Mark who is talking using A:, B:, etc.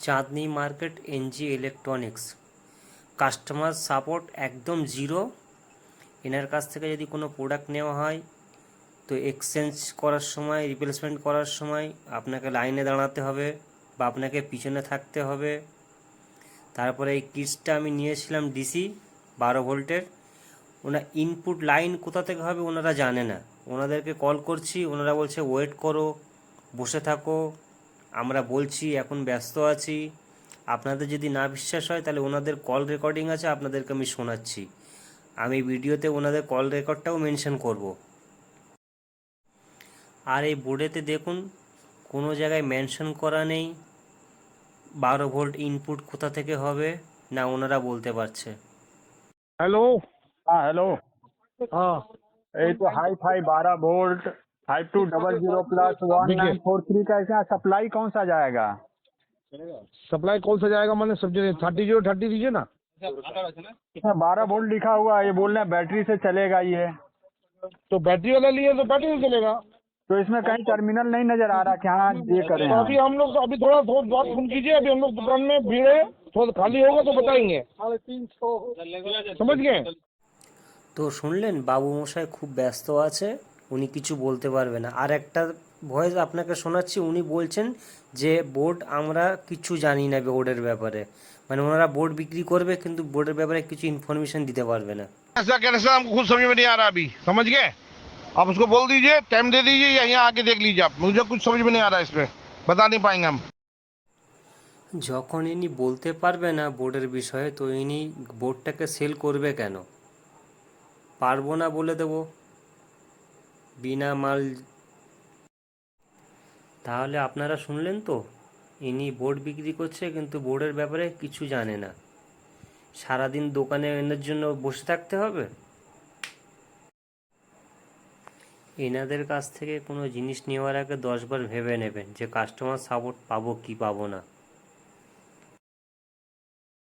A: চাঁদনী market NG electronics. Customer support একদম zero. এনার কাছ থেকে যদি কোনো প্রোডাক্ট নেওয়া হয় তো এক্সচেঞ্জ করার সময়, রিপ্লেসমেন্ট করার সময় আপনাকে লাইনে দাঁড়াতে হবে বা আপনাকে পিছনে থাকতে হবে। তারপরে এই কিটসটা আমি নিয়েছিলাম ডিসি 12 ভোল্টের। ওনার ইনপুট লাইন কোথা থেকে হবে ওনারা জানে না। ওনাদেরকে কল করছি, ওনারা বলছে ওয়েট করো, বসে থাকো, আমরা বলছি এখন ব্যস্ত আছি। আপনাদের যদি না বিশ্বাস হয় তাহলে ওনাদের কল রেকর্ডিং আছে, আপনাদেরকে আমি শোনাচ্ছি। আমি ভিডিওতে ওনাদের কল রেকর্ডটাও মেনশন করব। আর এই বোর্ডেতে দেখুন কোনো জায়গায় মেনশন করা নেই 12 ভোল্ট ইনপুট কোথা থেকে হবে, না ওনারা বলতে পারছে।
B: हेलो।
C: हाँ हेलो।
B: हाँ
C: ये तो हाई फाई 12 वोल्ट 5200+1943 का इसका सप्लाई कौन सा जाएगा?
B: सप्लाई कौन सा जाएगा? मैंने सब 30 दीजिए ना।
C: इसमें 12 वोल्ट लिखा हुआ है, ये बोल रहे हैं बैटरी से चलेगा ये।
B: तो बैटरी वाला लिए तो बैटरी से चलेगा।
C: तो इसमें कहीं टर्मिनल नहीं नजर आ रहा कि हाँ ये करें
B: तो
C: हम।
B: अभी हम लोग अभी थोड़ा बात सुन कीजिए। अभी हम लोग दुकान में भीड़ है, थोड़ा खाली होगा तो बताएंगे। समझ गए?
A: তো শুনলেন বাবু মশাই খুব ব্যস্ত আছে, উনি কিছু বলতে পারবে না। আর একটা ভয়েস আপনাকে শোনাচ্ছি, উনি বলছেন যে বোর্ড আমরা কিছু জানি না বোর্ডের ব্যাপারে। মানে ওনারা বোর্ড বিক্রি করবে কিন্তু বোর্ডের ব্যাপারে কিছু ইনফরমেশন দিতে পারবে না।
B: ऐसा कहने से हमको खुद समझ में नहीं आ रहा। अभी समझ गए? आप उसको बोल दीजिए, टाइम दे दीजिए, या यहाँ आके देख लीजिए। आप मुझे कुछ समझ में नहीं आ रहा है, इसमें बता नहीं पाएंगे हम।
A: যখন ইনি বলতে পারবে না বোর্ডের বিষয়ে তো ইনি বোর্ডটাকে সেল করবে কেন? পারবো না বলে দেবো বিনা মাল। তাহলে আপনারা শুনলেন তো, ইনি বোর্ড বিক্রি করছে কিন্তু বোর্ডের ব্যাপারে কিছু জানে না। সারাদিন দোকানে এনার জন্য বসে থাকতে হবে। এনাদের কাছ থেকে কোনো জিনিস নেওয়ার আগে 10বার ভেবে নেবেন যে কাস্টমার সাপোর্ট পাবো কি পাবো না।